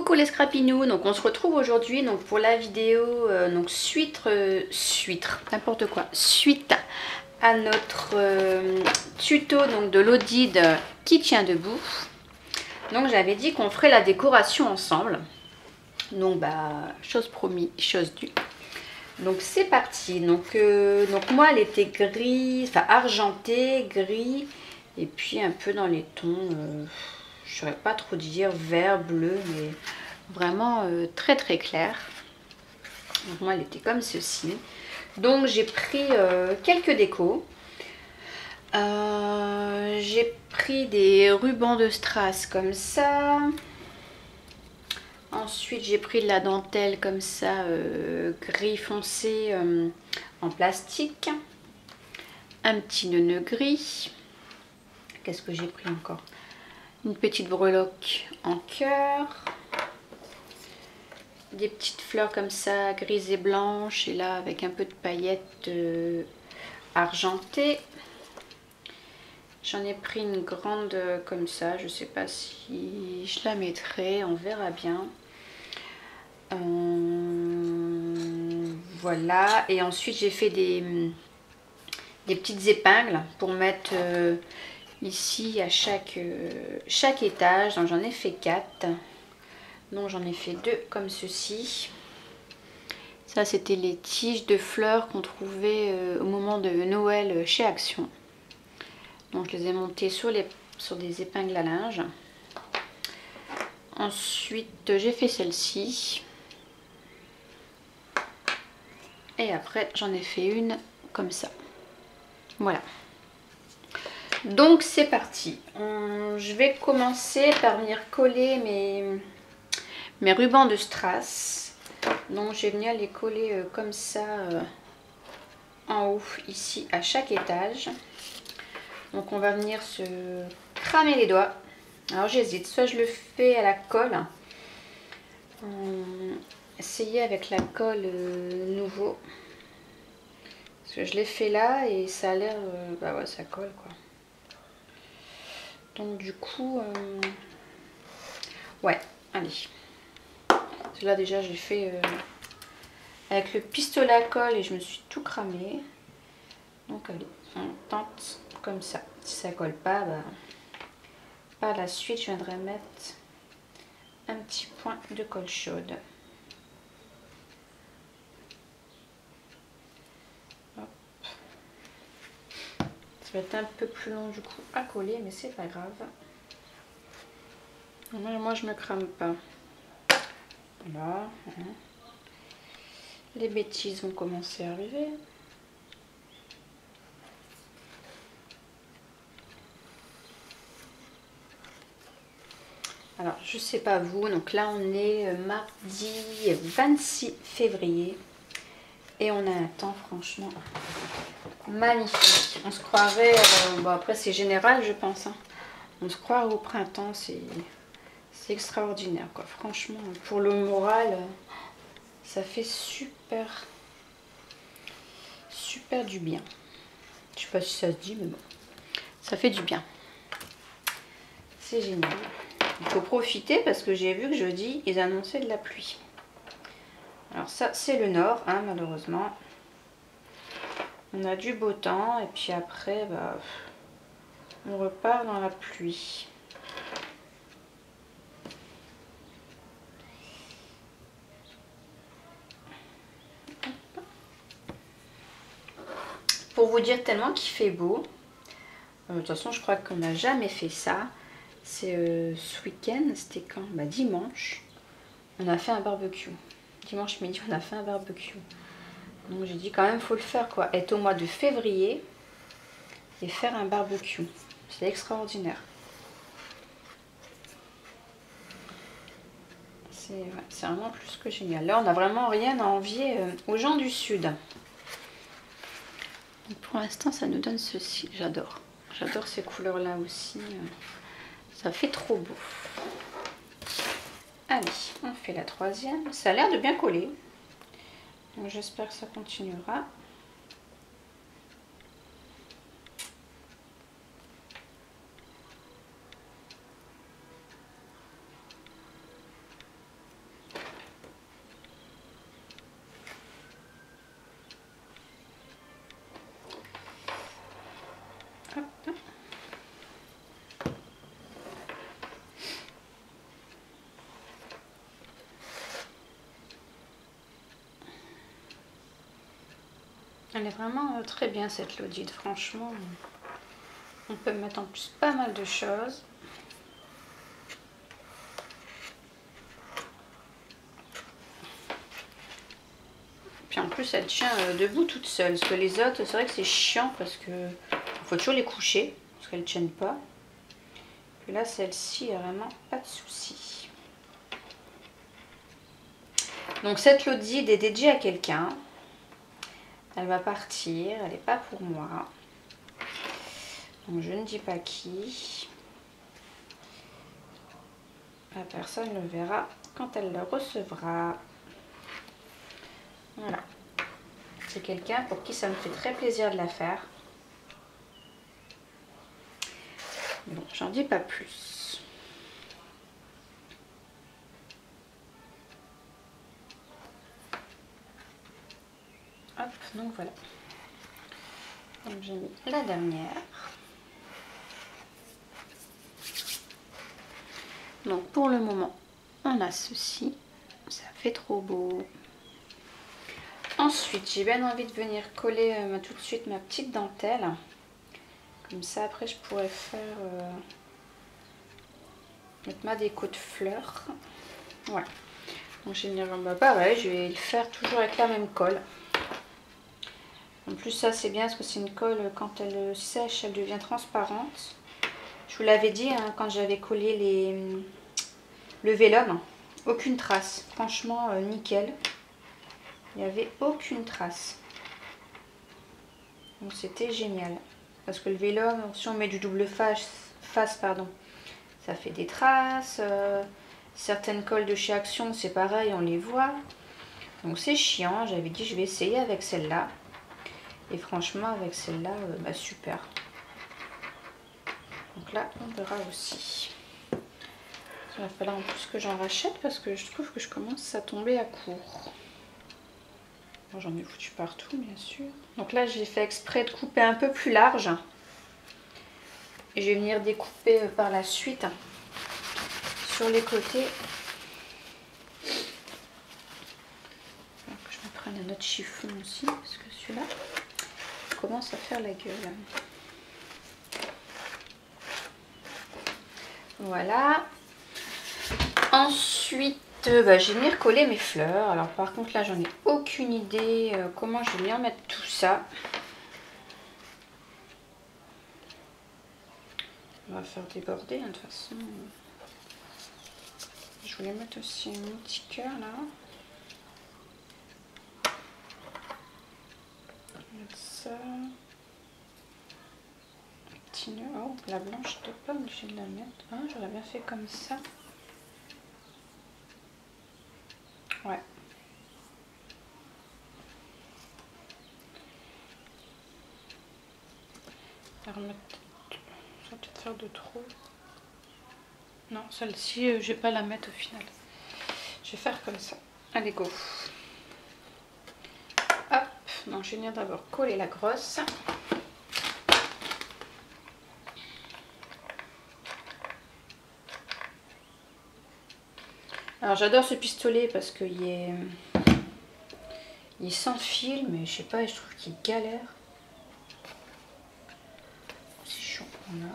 Coucou les scrapinous, donc on se retrouve aujourd'hui donc pour la vidéo donc suite à notre tuto donc de l'Odide qui tient debout. Donc j'avais dit qu'on ferait la décoration ensemble. Donc bah chose promis, chose due. Donc c'est parti. Donc moi elle était gris, enfin argenté, gris et puis un peu dans les tons je ne saurais pas trop dire vert, bleu, mais vraiment très très clair. Donc moi elle était comme ceci. Donc j'ai pris quelques décos. J'ai pris des rubans de strass comme ça. Ensuite j'ai pris de la dentelle comme ça, gris foncé en plastique. Un petit nœud gris. Qu'est-ce que j'ai pris encore? Une petite breloque en cœur. Des petites fleurs comme ça, grises et blanches. Et là avec un peu de paillettes argentées. J'en ai pris une grande comme ça. Je ne sais pas si je la mettrai. On verra bien. Voilà. Et ensuite j'ai fait des petites épingles pour mettre ici à chaque étage. Donc j'en ai fait 4. Donc j'en ai fait 2 comme ceci. Ça c'était les tiges de fleurs qu'on trouvait au moment de Noël chez Action. Donc je les ai montées sur des épingles à linge. Ensuite j'ai fait celle-ci. Et après j'en ai fait une comme ça. Voilà. Donc c'est parti. Je vais commencer par venir coller mes rubans de strass. Donc je vais venir les coller comme ça en haut ici à chaque étage. Donc on va venir se cramer les doigts. Alors j'hésite, soit je le fais à la colle. Essayer avec la colle nouveau. Parce que je l'ai fait là et ça a l'air... bah ouais, ça colle quoi. Donc du coup... ouais, allez. Parce que là déjà j'ai fait avec le pistolet à colle et je me suis tout cramé. Donc allez, on tente comme ça. Si ça colle pas, bah, par la suite je viendrai mettre un petit point de colle chaude. Hop. Ça va être un peu plus long du coup à coller, mais c'est pas grave. Moi je me crame pas. Voilà. Les bêtises vont commencer à arriver. Alors, je sais pas vous, donc là on est mardi 26 février et on a un temps franchement magnifique. On se croirait, bon après c'est général je pense, hein. On se croirait au printemps, c'est extraordinaire quoi. Franchement, pour le moral, ça fait super du bien. Je sais pas si ça se dit, mais bon, ça fait du bien. C'est génial. Il faut profiter parce que j'ai vu que jeudi, ils annonçaient de la pluie. Alors ça, c'est le nord, hein, malheureusement. On a du beau temps et puis après, bah, on repart dans la pluie. Pour vous dire tellement qu'il fait beau. De toute façon, je crois qu'on n'a jamais fait ça. C'est ce week-end, c'était quand? Bah, dimanche. On a fait un barbecue. Dimanche midi, on a fait un barbecue. Donc j'ai dit quand même, faut le faire quoi. Être au mois de février et faire un barbecue. C'est extraordinaire. C'est vraiment plus que génial. Là, on n'a vraiment rien à envier aux gens du Sud. Donc, pour l'instant, ça nous donne ceci. J'adore. J'adore ces couleurs-là aussi. Ça fait trop beau. Allez, on fait la troisième. Ça a l'air de bien coller. Donc j'espère que ça continuera. Elle est vraiment très bien cette Lodide, franchement. On peut mettre en plus pas mal de choses. Puis en plus elle tient debout toute seule. Parce que les autres, c'est vrai que c'est chiant parce que faut toujours les coucher. Parce qu'elles ne tiennent pas. Puis là celle-ci, il n'y a vraiment pas de souci. Donc cette Lodide est dédiée à quelqu'un. Elle va partir, elle n'est pas pour moi. Donc je ne dis pas qui. La personne le verra quand elle le recevra. Voilà. C'est quelqu'un pour qui ça me fait très plaisir de la faire. Bon, j'en dis pas plus. Hop, donc voilà. Donc j'ai mis la dernière. Donc pour le moment, on a ceci. Ça fait trop beau. Ensuite, j'ai bien envie de venir coller tout de suite ma petite dentelle. Comme ça, après, je pourrais faire mettre ma déco de fleurs. Voilà. Donc, je vais venir, bah, pareil, je vais le faire toujours avec la même colle. En plus, ça, c'est bien parce que c'est une colle, quand elle sèche, elle devient transparente. Je vous l'avais dit hein, quand j'avais collé le vélum. Aucune trace. Franchement, nickel. Il n'y avait aucune trace. Donc c'était génial. Parce que le vélum, si on met du double face, pardon, ça fait des traces. Certaines colles de chez Action, c'est pareil, on les voit. Donc c'est chiant. J'avais dit je vais essayer avec celle-là. Et franchement, avec celle-là, bah, super. Donc là, on verra aussi. Il va falloir en plus que j'en rachète parce que je trouve que je commence à tomber à court. Bon, j'en ai foutu partout, bien sûr. Donc là, j'ai fait exprès de couper un peu plus large. Et je vais venir découper par la suite sur les côtés. Alors que je me prenne un autre chiffon aussi, parce que celui-là commence à faire la gueule. Voilà. Ensuite, bah, je vais venir coller mes fleurs. Alors par contre là, j'en ai aucune idée comment je vais venir mettre tout ça. On va faire déborder, hein, de toute façon. Je voulais mettre aussi un petit cœur là. Mettre ça. Un petit nœud. Oh, la blanche, je n'étais pas obligée de la mettre. Ah, j'aurais bien fait comme ça. Ouais. Ça va peut-être faire de trop. Non, celle-ci, je vais pas la mettre au final. Je vais faire comme ça. Allez, go. Hop. Donc, je vais venir d'abord coller la grosse. Alors, j'adore ce pistolet parce qu'il s'enfile, mais je sais pas, je trouve qu'il galère. C'est chaud. Voilà.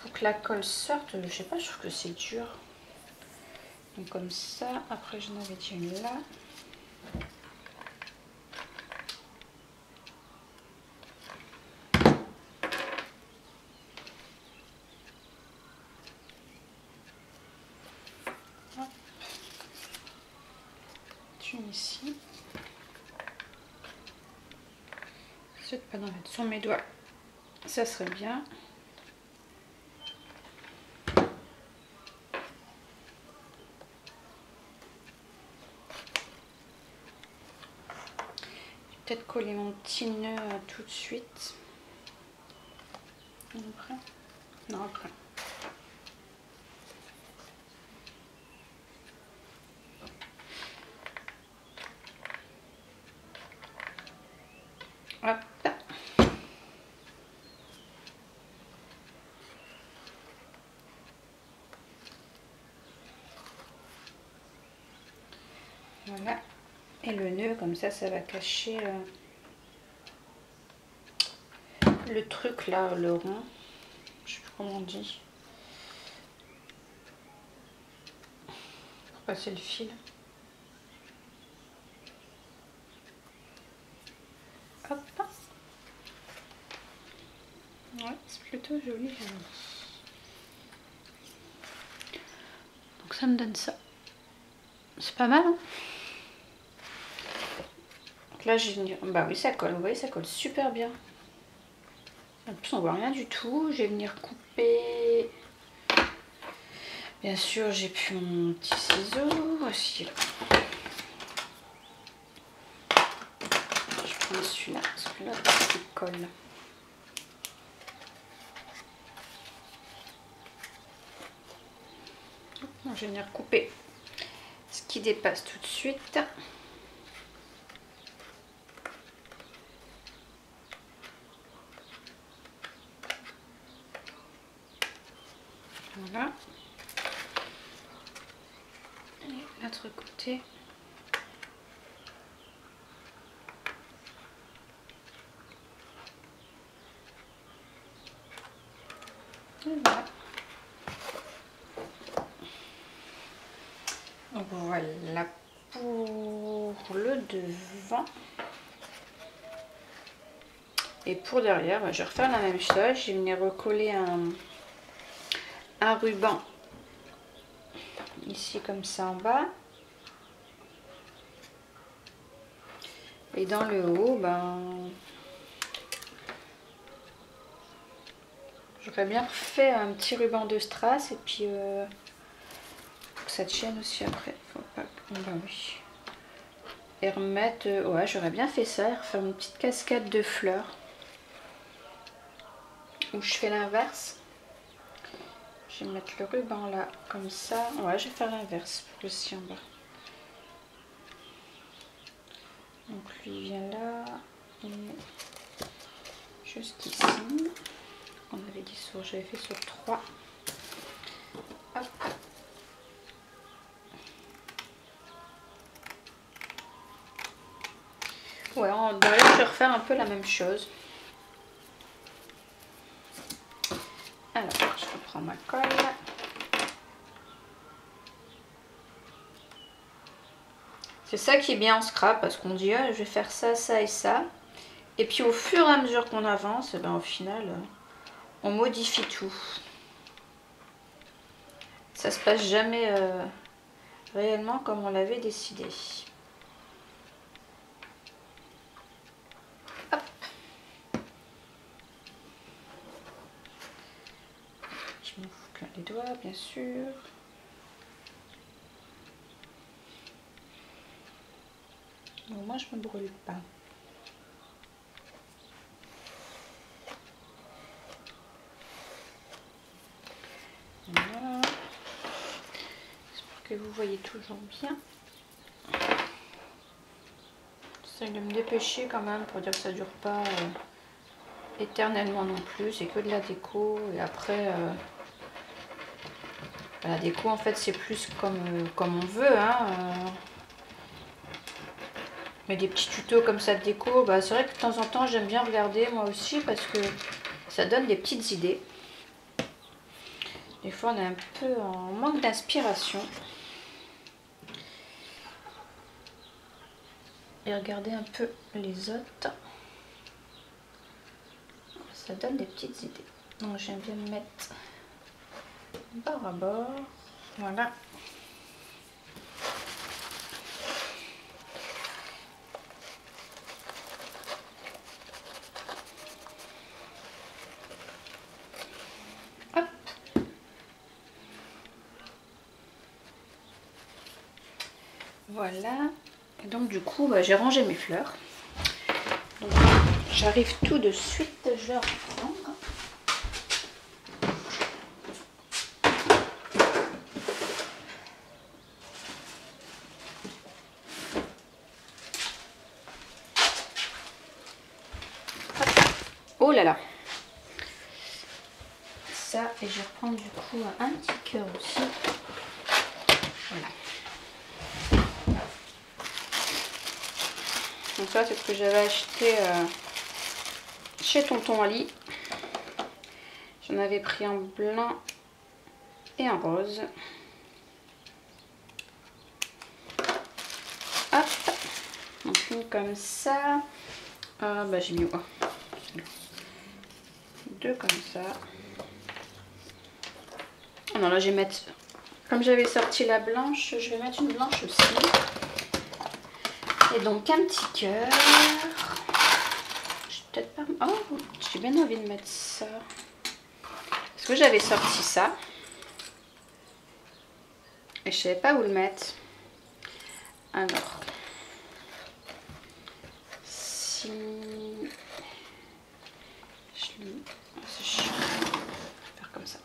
Pour que la colle sorte, je sais pas, je trouve que c'est dur. Donc comme ça, après j'en avais déjà une là. Hop. Une ici. Je ne vais pas en mettre sur mes doigts, ça serait bien. Peut-être coller mon petit nœud tout de suite. Après. Non, après. Hop. Voilà. Et le nœud, comme ça va cacher le truc là, le rond, je sais plus comment on dit, pour passer le fil. Hop. Ouais, c'est plutôt joli. Donc ça me donne ça. C'est pas mal, hein? Donc là, je vais venir... Bah oui, ça colle. Vous voyez, ça colle super bien. En plus, on voit rien du tout. Je vais venir couper. Bien sûr, j'ai plus mon petit ciseau. Voici là. Je prends celui-là, parce que là, il colle. Je vais venir couper ce qui dépasse tout de suite. Voilà. Et l'autre côté. Et voilà. Donc voilà pour le devant. Et pour derrière, je vais refaire la même chose. Je vais venir recoller un ruban ici comme ça en bas. Et dans le haut, j'aurais bien fait un petit ruban de strass et puis que ça tienne aussi après. Faut pas... oui. Et remettre... ouais, j'aurais bien fait ça, et refaire une petite cascade de fleurs. Où je fais l'inverse. Je vais mettre le ruban là, comme ça. Ouais, je vais faire l'inverse pour aussi en bas. Donc lui vient là. Et jusqu'ici. On avait dit sur... J'avais fait sur 3. Hop. Ouais, derrière, je vais refaire un peu la même chose. Alors, je reprends ma colle. C'est ça qui est bien en scrap, parce qu'on dit ah, je vais faire ça, ça et ça. Et puis au fur et à mesure qu'on avance, et ben, au final, on modifie tout. Ça se passe jamais réellement comme on l'avait décidé. Hop. Je me fous les doigts, bien sûr. Bon, moi, je me brûle pas. Voilà. J'espère que vous voyez toujours bien. J'essaie de me dépêcher quand même pour dire que ça dure pas éternellement non plus. C'est que de la déco. Et après, la déco, en fait, c'est plus comme on veut. Hein, Mais des petits tutos comme ça de déco, c'est vrai que de temps en temps, j'aime bien regarder moi aussi parce que ça donne des petites idées. Des fois, on est un peu en manque d'inspiration. Et regardez un peu les autres. Ça donne des petites idées. Donc, j'aime bien me mettre bord à bord. Voilà. Hop. Voilà. Et donc du coup, j'ai rangé mes fleurs. J'arrive tout de suite, je vais reprendre. Oh là là. Ça, et je vais reprendre du coup un petit cœur aussi. Voilà. Donc ça, c'est ce que j'avais acheté chez Tonton Ali. J'en avais pris un blanc et un rose. Hop, donc une comme ça. Bah j'ai mis deux comme ça. Oh non, là je vais mettre, comme j'avais sorti la blanche, je vais mettre une blanche aussi. Et donc un petit cœur. J'ai peut-être pas. Oh, j'ai bien envie de mettre ça. Parce que j'avais sorti ça. Et je savais pas où le mettre. Alors. Si. Je le. C'est chiant. Je vais faire comme ça.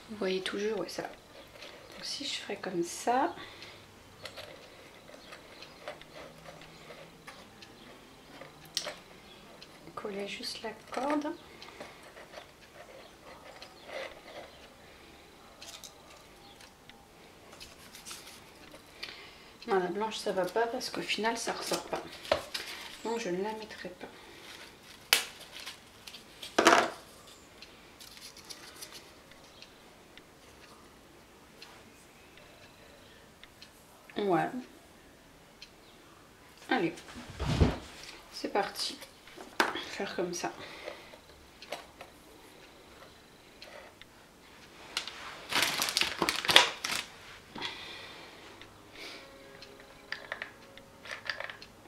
Vous voyez toujours, ouais, ça. Donc si je ferais comme ça. Coller juste la corde. Non, la blanche ça va pas parce qu'au final ça ressort pas. Donc je ne la mettrai pas. Ouais. Allez, c'est parti. Faire comme ça.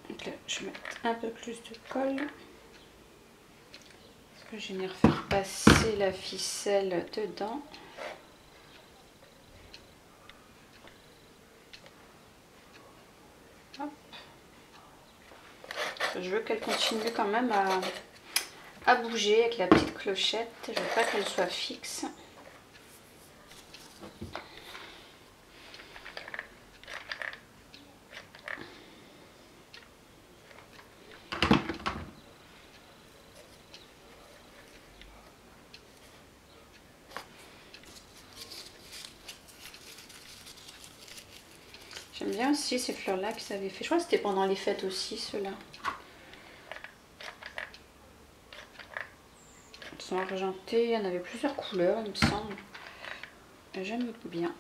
Donc là, je vais mettre un peu plus de colle. Parce que je vais venir faire passer la ficelle dedans. Hop. Je veux qu'elle continue quand même à bouger avec la petite clochette. Je veux pas qu'elle soit fixe. J'aime bien aussi ces fleurs-là qu'ils avaient fait. Je crois que c'était pendant les fêtes aussi, ceux-là. Ils sont argentés. Il y en avait plusieurs couleurs, il me semble. J'aime bien.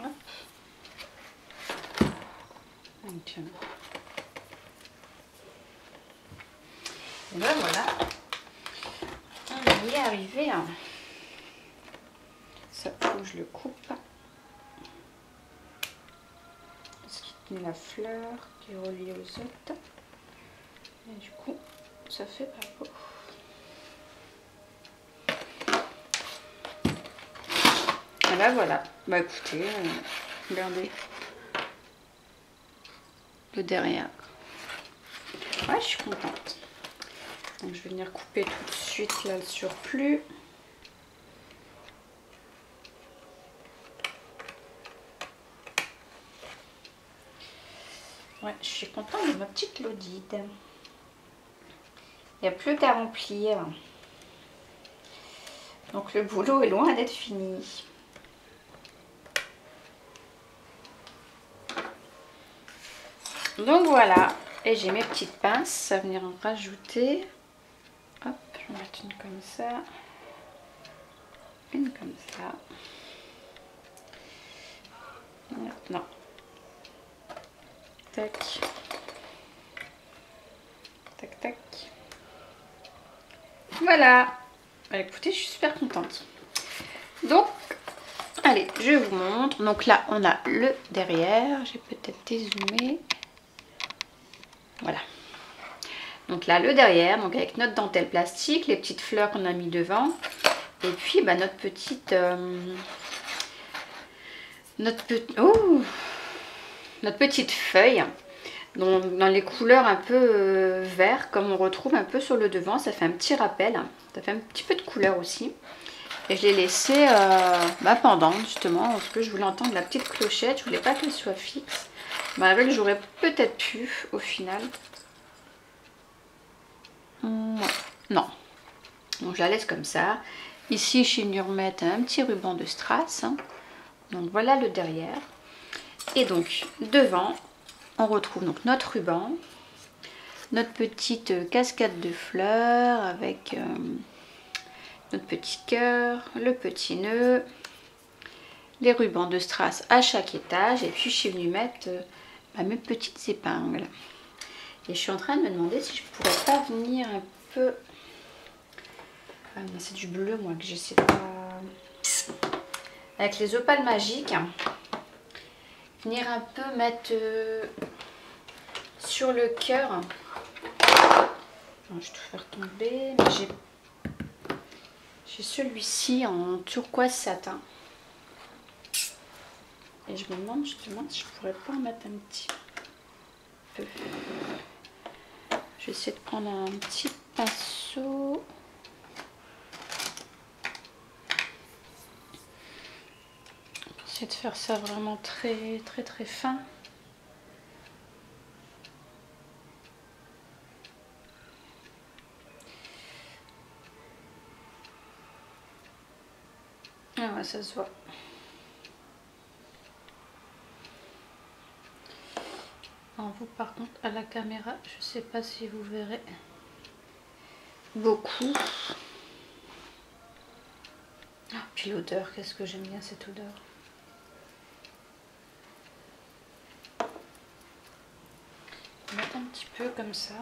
Hop. Donc, et ben voilà. On y est arrivé. Ça, faut que je le coupe. Parce qu'il tenait la fleur qui est reliée aux autres. Et du coup, ça fait pas beau. Et là voilà. Bah écoutez, regardez le derrière. Ouais, je suis contente. Donc je vais venir couper tout de suite là le surplus. Ouais, je suis contente de ma petite Lodide. Il n'y a plus qu'à remplir. Donc le boulot est loin d'être fini. Donc voilà. Et j'ai mes petites pinces à venir en rajouter. Hop, je vais mettre une comme ça. Une comme ça. Non. Tac. Tac, tac. Voilà. Bah, écoutez, je suis super contente. Donc, allez, je vous montre. Donc là, on a le derrière. J'ai peut-être dézoomé. Voilà. Donc là, le derrière, donc avec notre dentelle plastique, les petites fleurs qu'on a mis devant. Et puis, bah, notre petite... notre petite feuille. Dans les couleurs un peu vert, comme on retrouve un peu sur le devant, ça fait un petit rappel, ça fait un petit peu de couleur aussi. Et je l'ai laissé pendant justement, parce que je voulais entendre la petite clochette, je voulais pas qu'elle soit fixe. Mais avec, j'aurais peut-être pu au final. Non, donc je la laisse comme ça. Ici, je suis venue remettre un petit ruban de strass. Donc voilà le derrière. Et donc devant, on retrouve donc notre ruban, notre petite cascade de fleurs avec notre petit cœur, le petit nœud, les rubans de strass à chaque étage. Et puis je suis venue mettre mes petites épingles. Et je suis en train de me demander si je pourrais pas venir un peu... Ah non, c'est du bleu moi que j'essaie pas... Avec les opales magiques, venir un peu mettre sur le cœur. Je vais tout faire tomber, mais j'ai celui-ci en turquoise satin. Et je me demande justement si je pourrais pas en mettre un petit peu. Je vais essayer de prendre un petit pinceau. Essayer de faire ça vraiment très fin. Ah ouais, ça se voit. En vous par contre à la caméra, je sais pas si vous verrez beaucoup. Ah, puis l'odeur, qu'est-ce que j'aime bien cette odeur. On va mettre un petit peu comme ça.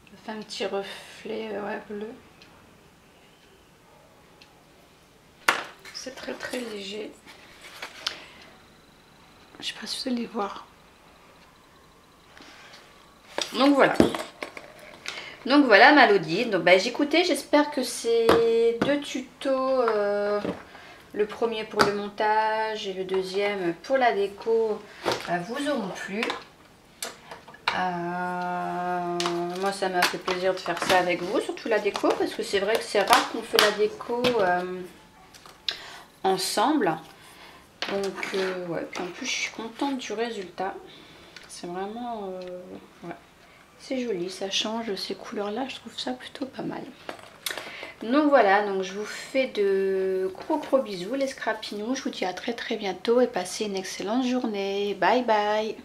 Je fais un petit reflet bleu. C'est très léger. Je sais pas si vous allez voir. Donc voilà ma Lodi. Donc j'écoutais, j'espère que ces deux tutos, le premier pour le montage et le deuxième pour la déco, vous auront plu. Moi ça m'a fait plaisir de faire ça avec vous, surtout la déco, parce que c'est vrai que c'est rare qu'on fait la déco ensemble. Donc ouais, puis en plus je suis contente du résultat. C'est vraiment ouais, c'est joli, ça change ces couleurs là, je trouve ça plutôt pas mal. Donc voilà, donc je vous fais de gros bisous les scrapinous. Je vous dis à très bientôt et passez une excellente journée. Bye bye.